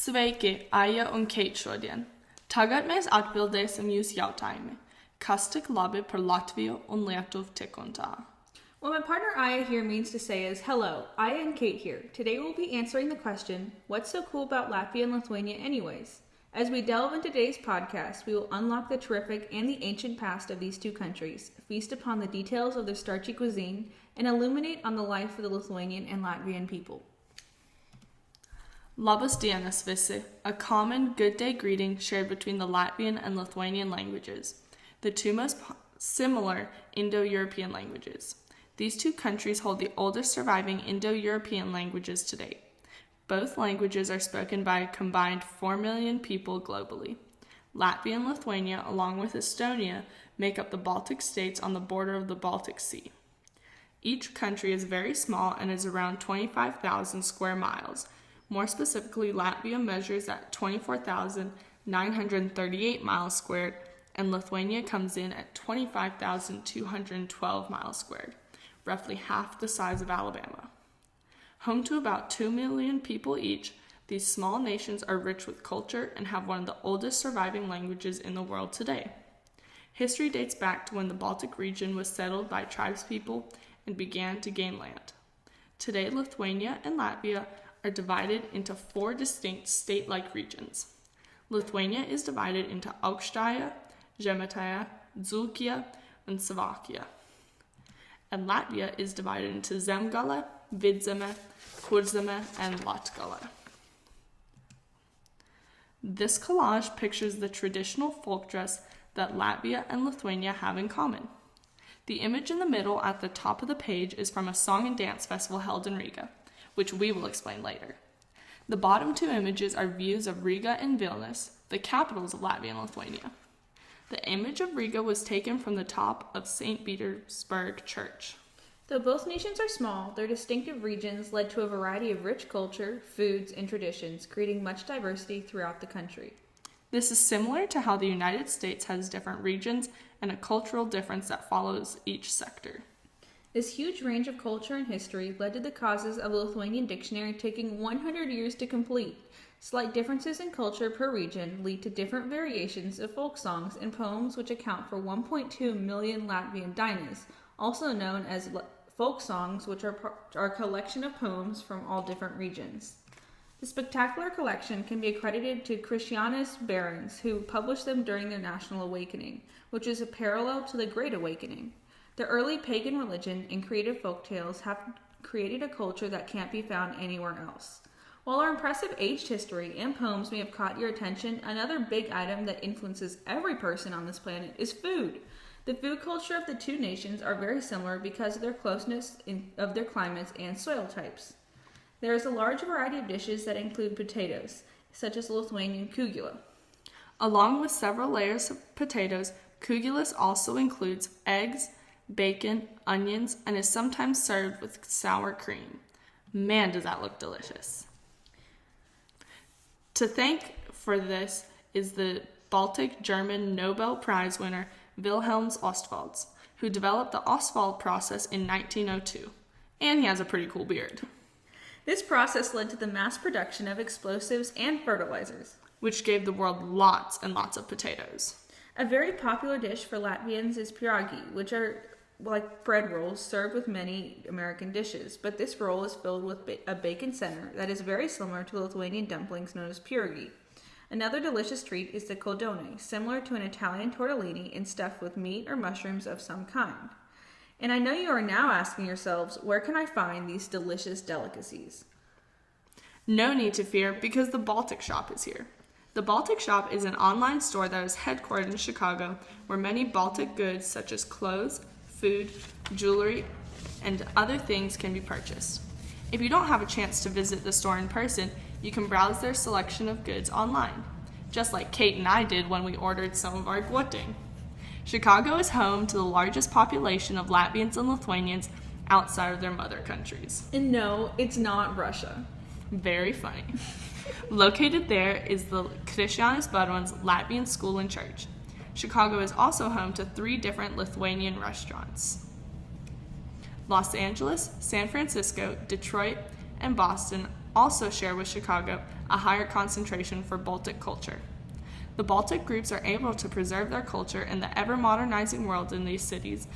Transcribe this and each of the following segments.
Sveiki, Aija un Kate šodien. Tagad mēs atbildēsim jūs jautājumi. Kas tik labi par Latviju un Lietuvu tik un tā? What my partner Aya here means to say is, hello, Aya and Kate here. Today we'll be answering the question, what's so cool about Latvia and Lithuania anyways? As we delve into today's podcast, we will unlock the terrific and the ancient past of these two countries, feast upon the details of their starchy cuisine, and illuminate on the life of the Lithuanian and Latvian people. Labas dienas visi, a common good day greeting shared between the Latvian and Lithuanian languages, the two most similar Indo-European languages. These two countries hold the oldest surviving Indo-European languages to date. Both languages are spoken by a combined 4 million people globally. Latvia and Lithuania, along with Estonia, make up the Baltic states on the border of the Baltic Sea. Each country is very small and is around 25,000 square miles. More specifically, Latvia measures at 24,938 miles squared, and Lithuania comes in at 25,212 miles squared, roughly half the size of Alabama. Home to about 2 million people each, these small nations are rich with culture and have one of the oldest surviving languages in the world today. History dates back to when the Baltic region was settled by tribespeople and began to gain land. Today, Lithuania and Latvia are divided into 4 distinct state-like regions. Lithuania is divided into Aukštąja, Žemaitija, Dzūkija, and Slovakia. And Latvia is divided into Zemgale, Vidzeme, Kurzeme, and Latgale. This collage pictures the traditional folk dress that Latvia and Lithuania have in common. The image in the middle at the top of the page is from a song and dance festival held in Riga, which we will explain later. The bottom 2 images are views of Riga and Vilnius, the capitals of Latvia and Lithuania. The image of Riga was taken from the top of St. Petersburg Church. Though both nations are small, their distinctive regions led to a variety of rich culture, foods, and traditions, creating much diversity throughout the country. This is similar to how the United States has different regions and a cultural difference that follows each sector. This huge range of culture and history led to the causes of the Lithuanian dictionary taking 100 years to complete. Slight differences in culture per region lead to different variations of folk songs and poems, which account for 1.2 million Latvian dainas, also known as folk songs, which are a collection of poems from all different regions. The spectacular collection can be accredited to Christianist barons who published them during their National Awakening, which is a parallel to the Great Awakening. The early pagan religion and creative folktales have created a culture that can't be found anywhere else. While our impressive aged history and poems may have caught your attention, another big item that influences every person on this planet is food. The food culture of the two nations are very similar because of their closeness of their climates and soil types. There is a large variety of dishes that include potatoes, such as Lithuanian kugula. Along with several layers of potatoes, kugulis also includes eggs, bacon, onions, and is sometimes served with sour cream. Man, does that look delicious. To thank for this is the Baltic German Nobel Prize winner Wilhelm Ostwald, who developed the Ostwald process in 1902. And he has a pretty cool beard. This process led to the mass production of explosives and fertilizers, which gave the world lots and lots of potatoes. A very popular dish for Latvians is pierogi, which are like bread rolls served with many American dishes, but this roll is filled with a bacon center that is very similar to Lithuanian dumplings known as pierogi. Another delicious treat is the codone, similar to an Italian tortellini and stuffed with meat or mushrooms of some kind. And I know you are now asking yourselves, where can I find these delicious delicacies? No need to fear, because the Baltic Shop is here. The Baltic Shop is an online store that is headquartered in Chicago, where many Baltic goods such as clothes, food, jewelry, and other things can be purchased. If you don't have a chance to visit the store in person, you can browse their selection of goods online, just like Kate and I did when we ordered some of our gwoting. Chicago is home to the largest population of Latvians and Lithuanians outside of their mother countries. And no, it's not Russia. Very funny. Located there is the Krišjāņas Baronas Latvian School and Church. Chicago is also home to 3 different Lithuanian restaurants. Los Angeles, San Francisco, Detroit, and Boston also share with Chicago a higher concentration for Baltic culture. The Baltic groups are able to preserve their culture in the ever-modernizing world in these cities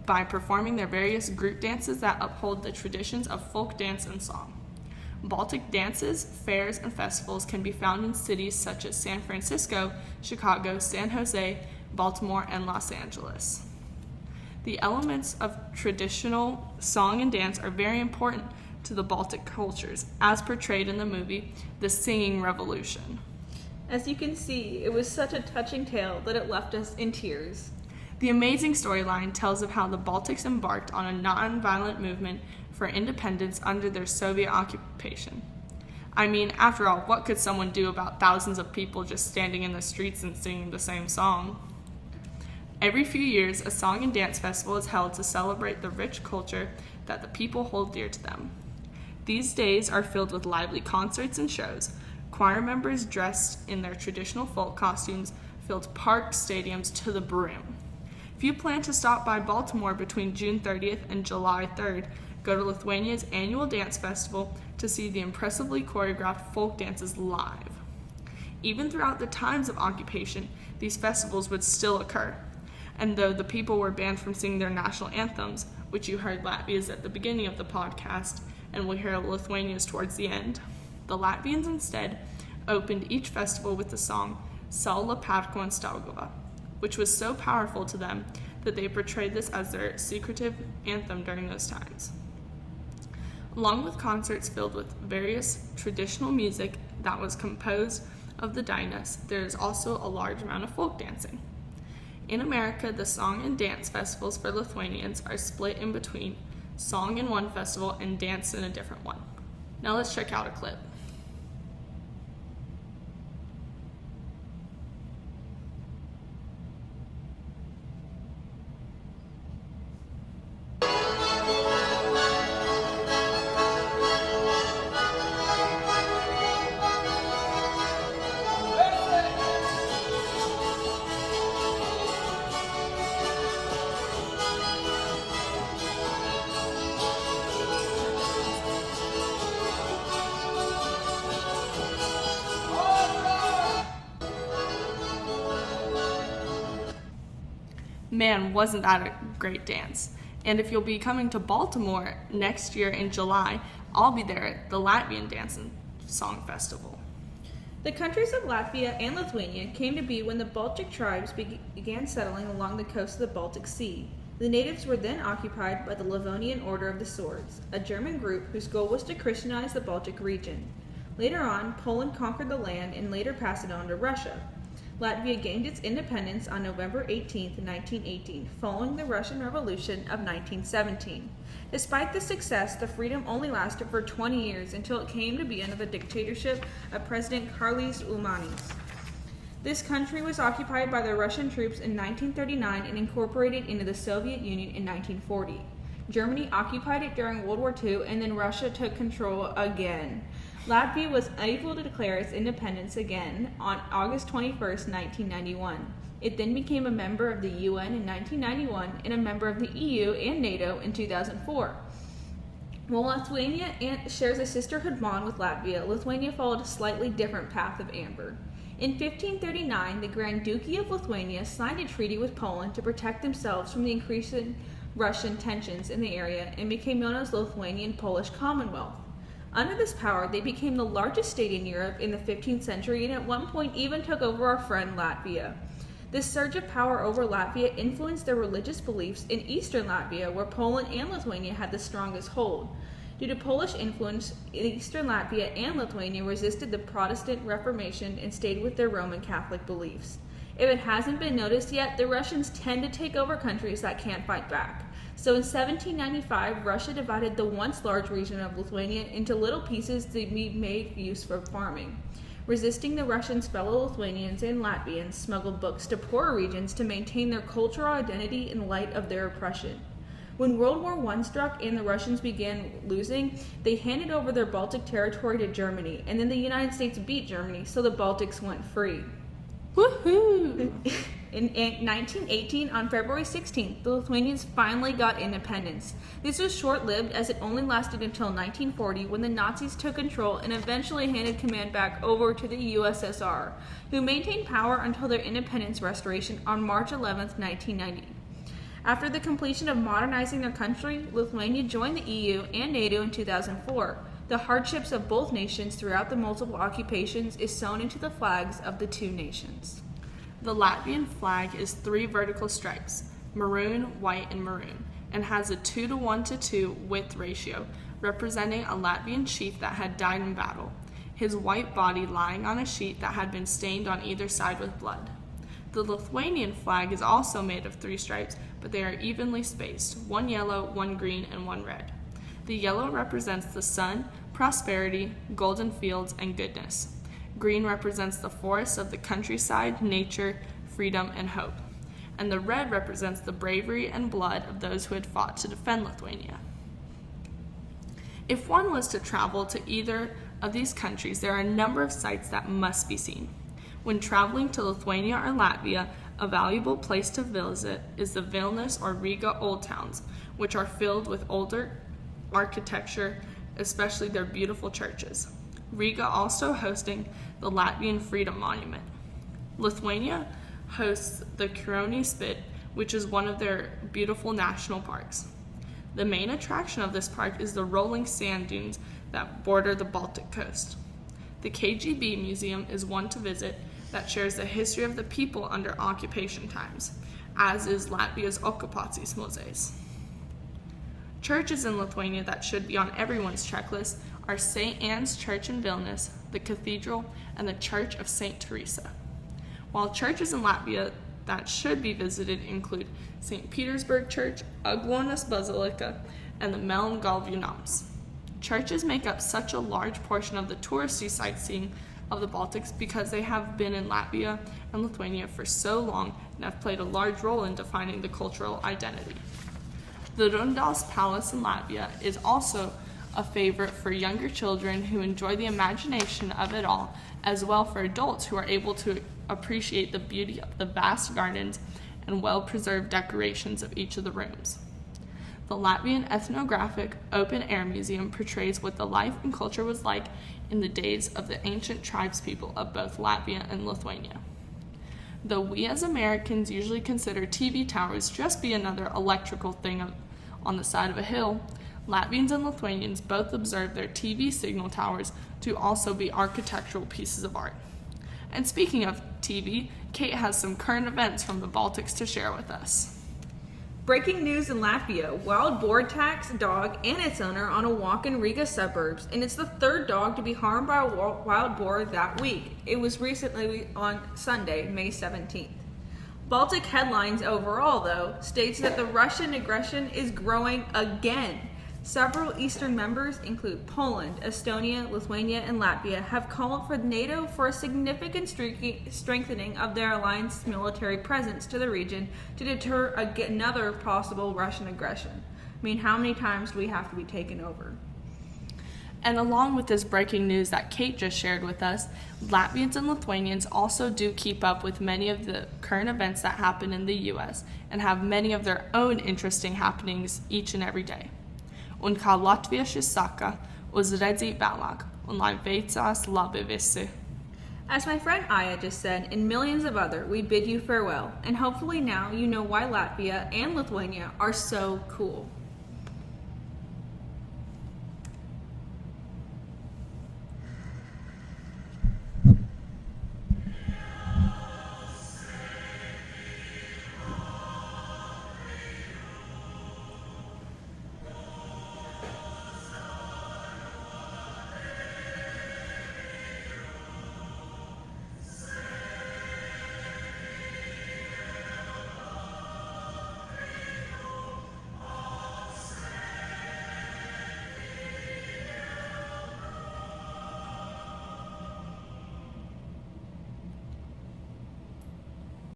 by performing their various group dances that uphold the traditions of folk dance and song. Baltic dances, fairs, and festivals can be found in cities such as San Francisco, Chicago, San Jose, Baltimore, and Los Angeles. The elements of traditional song and dance are very important to the Baltic cultures, as portrayed in the movie The Singing Revolution. As you can see, it was such a touching tale that it left us in tears. The amazing storyline tells of how the Baltics embarked on a non-violent movement for independence under their Soviet occupation. I mean, after all, what could someone do about thousands of people just standing in the streets and singing the same song? Every few years, a song and dance festival is held to celebrate the rich culture that the people hold dear to them. These days are filled with lively concerts and shows. Choir members dressed in their traditional folk costumes filled park stadiums to the brim. If you plan to stop by Baltimore between June 30th and July 3rd, go to Lithuania's annual dance festival to see the impressively choreographed folk dances live. Even throughout the times of occupation, these festivals would still occur. And though the people were banned from singing their national anthems, which you heard Latvia's at the beginning of the podcast, and we'll hear Lithuania's towards the end, the Latvians instead opened each festival with the song Saula Patko un Staugava, which was so powerful to them that they portrayed this as their secretive anthem during those times. Along with concerts filled with various traditional music that was composed of the Dinas, there is also a large amount of folk dancing. In America, the song and dance festivals for Lithuanians are split in between song in one festival and dance in a different one. Now let's check out a clip. Man, wasn't that a great dance? And if you'll be coming to Baltimore next year in July, I'll be there at the Latvian Dance and Song Festival. The countries of Latvia and Lithuania came to be when the Baltic tribes began settling along the coast of the Baltic Sea. The natives were then occupied by the Livonian Order of the Swords, a German group whose goal was to Christianize the Baltic region. Later on, Poland conquered the land and later passed it on to Russia. Latvia gained its independence on November 18, 1918, following the Russian Revolution of 1917. Despite this success, the freedom only lasted for 20 years until it came to be under the dictatorship of President Karlis Ulmanis. This country was occupied by the Russian troops in 1939 and incorporated into the Soviet Union in 1940. Germany occupied it during World War II, and then Russia took control again. Latvia was able to declare its independence again on August 21, 1991. It then became a member of the UN in 1991 and a member of the EU and NATO in 2004. While Lithuania shares a sisterhood bond with Latvia, Lithuania followed a slightly different path of amber. In 1539, the Grand Duchy of Lithuania signed a treaty with Poland to protect themselves from the increasing Russian tensions in the area and became known as Lithuanian Polish Commonwealth. Under this power, they became the largest state in Europe in the 15th century and at one point even took over our friend Latvia. This surge of power over Latvia influenced their religious beliefs in eastern Latvia, where Poland and Lithuania had the strongest hold. Due to Polish influence, eastern Latvia and Lithuania resisted the Protestant Reformation and stayed with their Roman Catholic beliefs. If it hasn't been noticed yet, the Russians tend to take over countries that can't fight back. So in 1795, Russia divided the once large region of Lithuania into little pieces to be made use for farming. Resisting the Russians, fellow Lithuanians and Latvians smuggled books to poorer regions to maintain their cultural identity in light of their oppression. When World War I struck and the Russians began losing, they handed over their Baltic territory to Germany, and then the United States beat Germany, so the Baltics went free. Woohoo! In 1918, on February 16th, the Lithuanians finally got independence. This was short-lived as it only lasted until 1940 when the Nazis took control and eventually handed command back over to the USSR, who maintained power until their independence restoration on March 11th, 1990. After the completion of modernizing their country, Lithuania joined the EU and NATO in 2004. The hardships of both nations throughout the multiple occupations is sewn into the flags of the two nations. The Latvian flag is 3 vertical stripes, maroon, white, and maroon, and has a 2:1:2 width ratio, representing a Latvian chief that had died in battle, his white body lying on a sheet that had been stained on either side with blood. The Lithuanian flag is also made of 3 stripes, but they are evenly spaced, 1 yellow, 1 green, and 1 red. The yellow represents the sun, prosperity, golden fields, and goodness. Green represents the forests of the countryside, nature, freedom, and hope. And the red represents the bravery and blood of those who had fought to defend Lithuania. If one was to travel to either of these countries, there are a number of sites that must be seen. When traveling to Lithuania or Latvia, a valuable place to visit is the Vilnius or Riga Old Towns, which are filled with older architecture, especially their beautiful churches. Riga also hosting the Latvian Freedom Monument. Lithuania hosts the Kironi Spit, which is one of their beautiful national parks. The main attraction of this park is the rolling sand dunes that border the Baltic coast. The KGB Museum is one to visit that shares the history of the people under occupation times, as is Latvia's Okupācijas Muzejs. Churches in Lithuania that should be on everyone's checklist are St. Anne's Church in Vilnius, the Cathedral, and the Church of St. Teresa. While churches in Latvia that should be visited include St. Petersburg Church, Aglonas Basilica, and the Meln Galvju Nams. Churches make up such a large portion of the touristy sightseeing of the Baltics because they have been in Latvia and Lithuania for so long and have played a large role in defining the cultural identity. The Rundals Palace in Latvia is also a favorite for younger children who enjoy the imagination of it all, as well for adults who are able to appreciate the beauty of the vast gardens and well-preserved decorations of each of the rooms. The Latvian Ethnographic Open-Air Museum portrays what the life and culture was like in the days of the ancient tribespeople of both Latvia and Lithuania. Though we as Americans usually consider TV towers just be another electrical thing on the side of a hill, Latvians and Lithuanians both observe their TV signal towers to also be architectural pieces of art. And speaking of TV, Kate has some current events from the Baltics to share with us. Breaking news in Latvia, wild boar attacks a dog and its owner on a walk in Riga suburbs, and it's the 3rd dog to be harmed by a wild boar that week. It was recently on Sunday, May 17th. Baltic headlines overall, though, states that the Russian aggression is growing again. Several Eastern members, include Poland, Estonia, Lithuania, and Latvia, have called for NATO for a significant strengthening of their alliance military presence to the region to deter another possible Russian aggression. I mean, how many times do we have to be taken over? And along with this breaking news that Kate just shared with us, Latvians and Lithuanians also do keep up with many of the current events that happen in the U.S. and have many of their own interesting happenings each and every day. Un kā latvieši saka, uz redzīt vēlāk, un lai veicās labi visi. As my friend Aya just said, and millions of other, we bid you farewell, and hopefully now you know why Latvia and Lithuania are so cool.